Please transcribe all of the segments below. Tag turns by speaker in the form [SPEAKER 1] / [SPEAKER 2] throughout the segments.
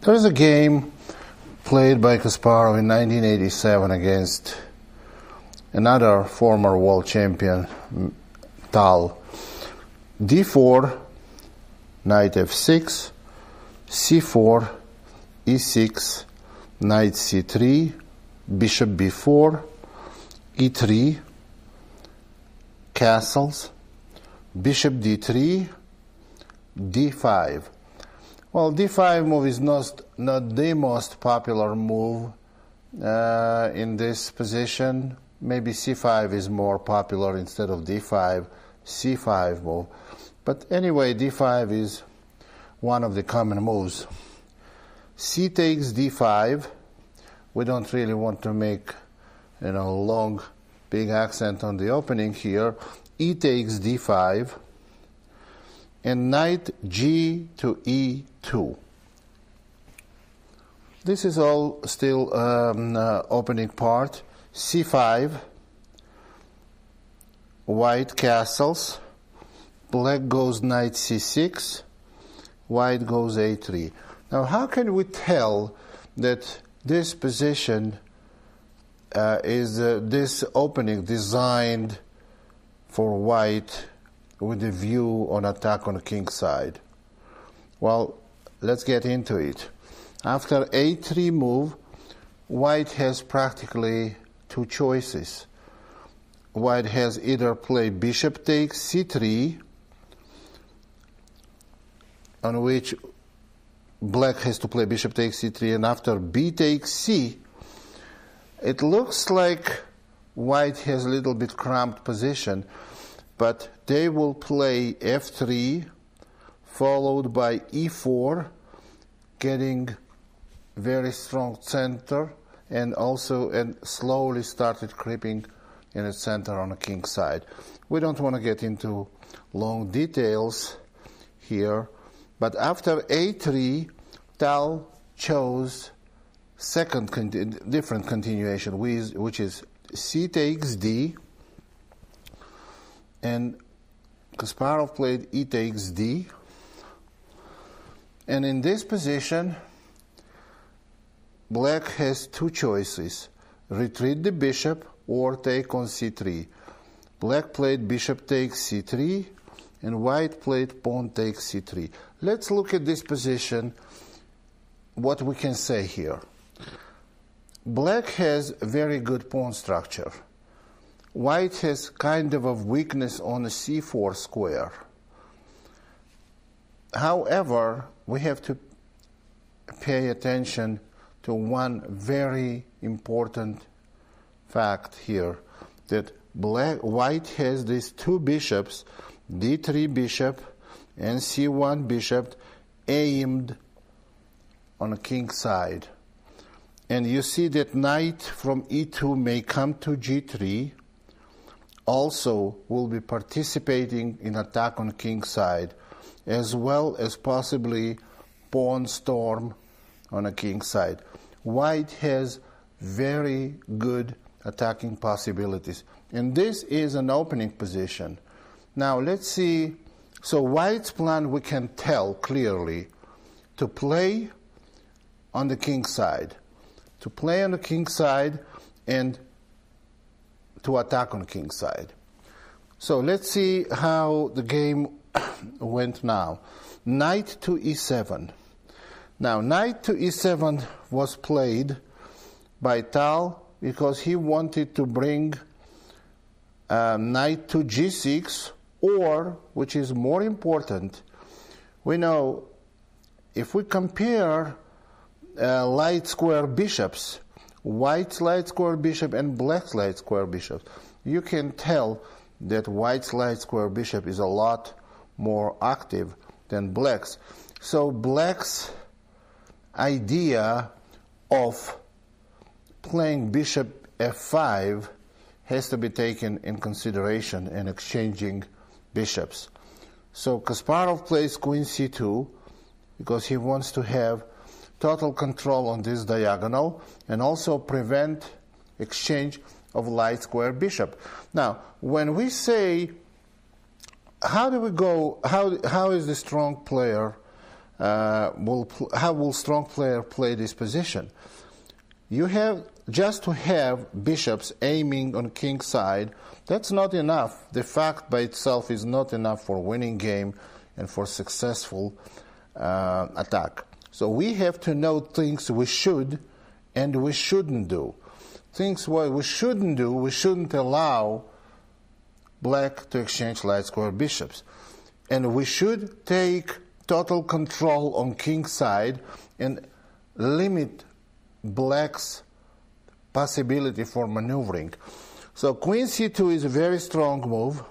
[SPEAKER 1] There's a game played by Kasparov in 1987 against another former world champion, Tal. d4, knight f6, c4, e6, knight c3, bishop b4, e3, castles, bishop d3, d5. Well, d5 move is not the most popular move in this position. Maybe c5 is more popular instead of d5, c5 move. But anyway, d5 is one of the common moves. C takes d5. We don't really want to make, long, big accent on the opening here. E takes d5. And knight g to e2. This is all still opening part. c5, white castles, black goes knight c6, white goes a3. Now, how can we tell that this position is this opening designed for white with a view on attack on the king side? Well, let's get into it. After a3 move, white has practically two choices. White has either play bishop takes c3, on which black has to play bishop takes c3, and after b takes c, it looks like white has a little bit cramped position, but they will play f3 followed by e4, getting very strong center, and slowly started creeping in the center on the king side. We don't want to get into long details here, but after a3, Tal chose different continuation, which is c takes d, and Kasparov played e takes d. And in this position, black has two choices: retreat the bishop or take on c3. Black played bishop takes c3, and white played pawn takes c3. Let's look at this position, what we can say here. Black has very good pawn structure. White has kind of a weakness on the c4 square. However, we have to pay attention to one very important fact here, that white has these two bishops, d3 bishop and c1 bishop, aimed on the king side. And you see that knight from e2 may come to g3, also will be participating in attack on king side, as well as possibly pawn storm on a king side. White has very good attacking possibilities, and this is an opening position. Now let's see. So white's plan, we can tell clearly, to play on the king side, and to attack on the king side. So let's see how the game went now. Knight to e7. Now, knight to e7 was played by Tal because he wanted to bring knight to g6, or, which is more important, we know if we compare light square bishops, white's light square bishop and black's light square bishop, you can tell that white's light square bishop is a lot more active than black's. So black's idea of playing bishop f5 has to be taken in consideration in exchanging bishops. So Kasparov plays queen c2 because he wants to have total control on this diagonal and also prevent exchange of light square bishop. Now, when we say, how is the strong player how will strong player play this position? You have just to have bishops aiming on king side. That's not enough. The fact by itself is not enough for winning game and for successful attack. So we have to know things we should and we shouldn't do. Things what we shouldn't do, we shouldn't allow black to exchange light square bishops. And we should take total control on king side and limit black's possibility for maneuvering. So queen c2 is a very strong move.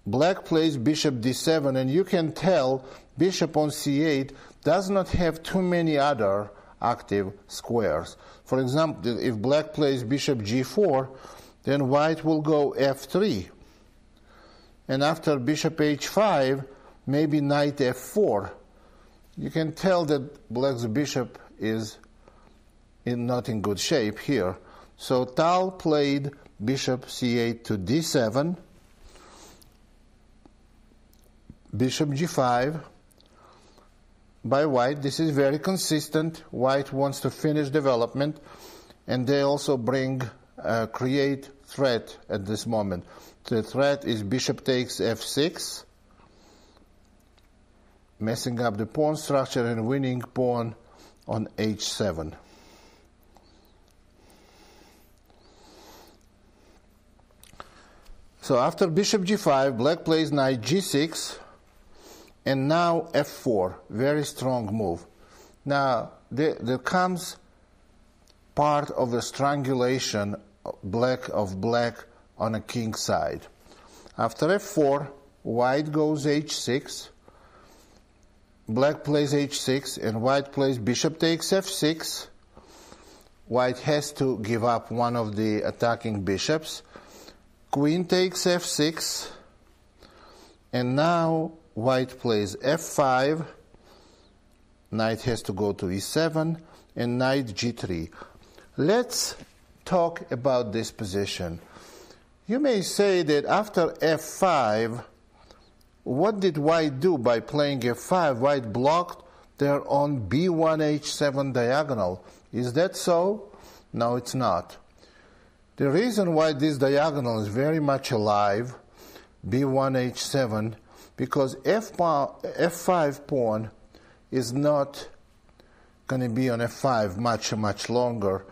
[SPEAKER 1] Black plays bishop d7, and you can tell bishop on c8 does not have too many other active squares. For example, if black plays bishop g4, then white will go f3. And after bishop h5, maybe knight f4. You can tell that black's bishop is not in good shape here. So Tal played bishop c8 to d7, bishop g5 by white. This is very consistent. White wants to finish development, and they also create threat at this moment. The threat is bishop takes f6, messing up the pawn structure and winning pawn on h7. So after bishop g5, black plays knight g6, and now f4, very strong move. Now there comes part of the strangulation of black on a king side. After f4, white goes h6, black plays h6, and white plays bishop takes f6. White has to give up one of the attacking bishops. Queen takes f6, and now white plays f5, knight has to go to e7, and knight g3. Let's talk about this position. You may say that after f5, what did white do by playing f5? White blocked their own b1 h7 diagonal. Is that so? No, it's not. The reason why this diagonal is very much alive, b1 h7, because f5 pawn is not going to be on f5 much longer,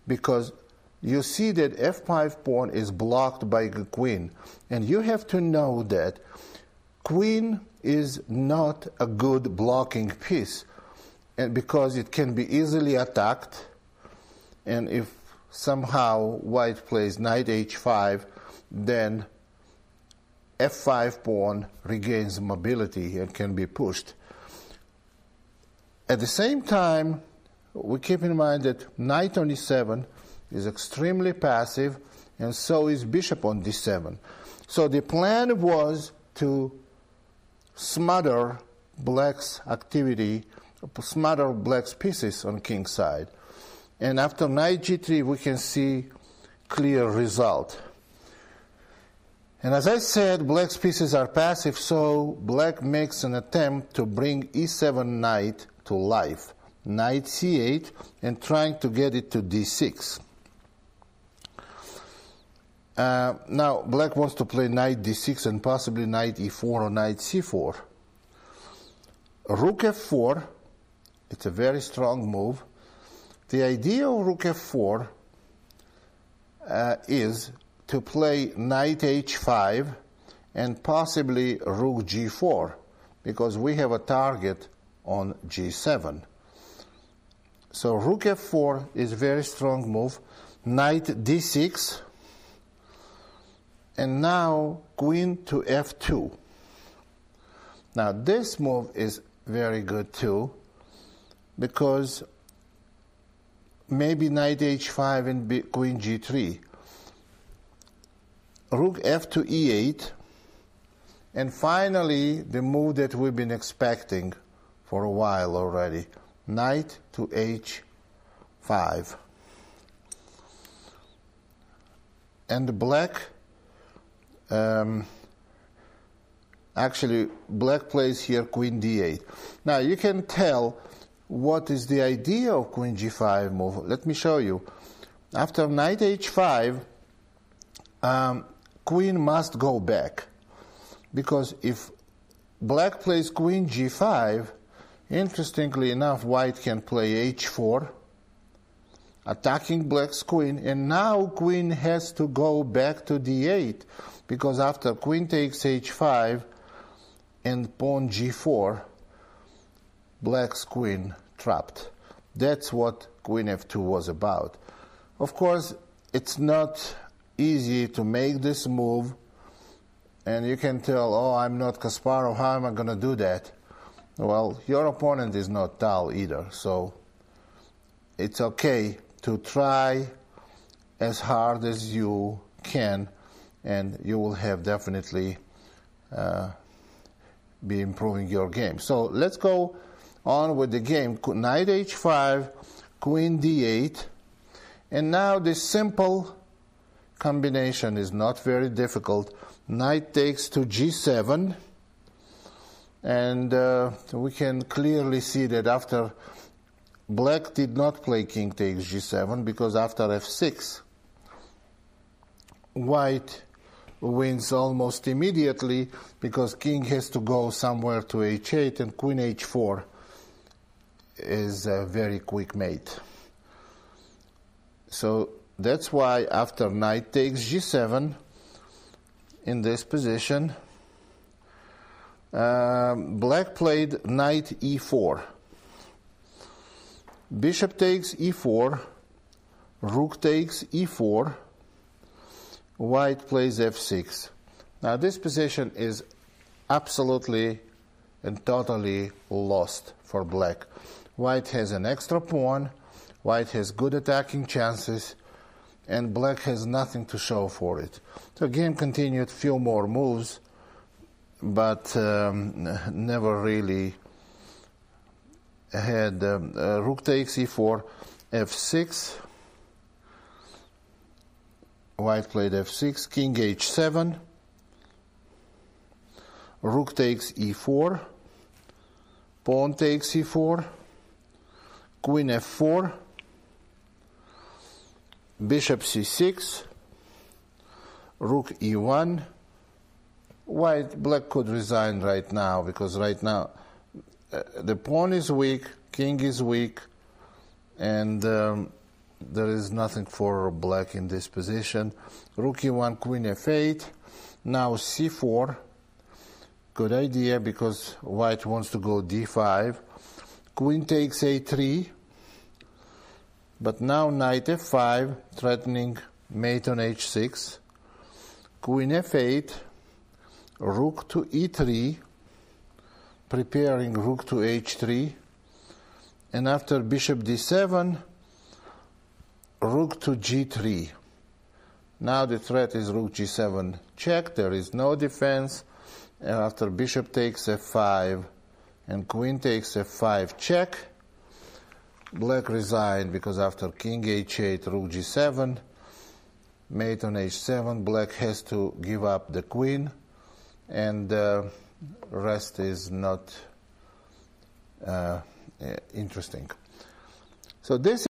[SPEAKER 1] because you see that f5 pawn is blocked by the queen. And you have to know that queen is not a good blocking piece, and because it can be easily attacked, and if somehow white plays knight h5, then f5 pawn regains mobility and can be pushed. At the same time, we keep in mind that knight on e7 is extremely passive, and so is bishop on d7. So the plan was to smother black's activity, smother black's pieces on king side. And after knight g3, we can see clear result. And as I said, black's pieces are passive, so black makes an attempt to bring e7 knight to life. Knight c8, and trying to get it to d6. Now, black wants to play knight d6 and possibly knight e4 or knight c4. Rook f4, it's a very strong move. The idea of rook f4 is to play knight h5 and possibly rook g4, because we have a target on g7. So rook f4 is a very strong move. Knight d6, and now queen to f2. Now this move is very good too, because maybe knight h5 and queen g3. Rook f to e8, and finally the move that we've been expecting for a while already, knight to h5. And the black Actually, black plays here queen d8. Now you can tell what is the idea of queen g5 move. Let me show you. After knight h5, queen must go back, because if black plays queen g5, interestingly enough, white can play h4, attacking black's queen, and now queen has to go back to d8, because after queen takes h5 and pawn g4, black's queen trapped. That's what queen f2 was about. Of course, it's not easy to make this move, and you can tell, oh, I'm not Kasparov, how am I going to do that? Well, your opponent is not Tal either, so it's okay to try as hard as you can, and you will have definitely be improving your game. So let's go on with the game. Knight h5, queen d8, and now this simple combination is not very difficult. Knight takes to g7, and we can clearly see that after black did not play king takes g7, because after f6 white wins almost immediately, because king has to go somewhere to h8, and queen h4 is a very quick mate. So that's why after knight takes g7, in this position, black played knight e4. Bishop takes e4, rook takes e4, white plays f6. Now this position is absolutely and totally lost for black. White has an extra pawn, white has good attacking chances, and black has nothing to show for it. The game continued, few more moves, but never really had rook takes e4, f6, white played f6, king h7, rook takes e4, pawn takes e4, queen f4, bishop c6, rook e1. Black could resign right now, because right now the pawn is weak, king is weak, and there is nothing for black in this position. Rook e1, queen f8, now c4. Good idea, because white wants to go d5. Queen takes a3, but now knight f5, threatening mate on h6. Queen f8, rook to e3, preparing rook to h3, and after bishop d7, rook to g3. Now the threat is rook g7 check, there is no defense, and after bishop takes f5 and queen takes f5 check, black resigned, because after king h8, rook g7, mate on h7, black has to give up the queen, and the rest is not interesting. So this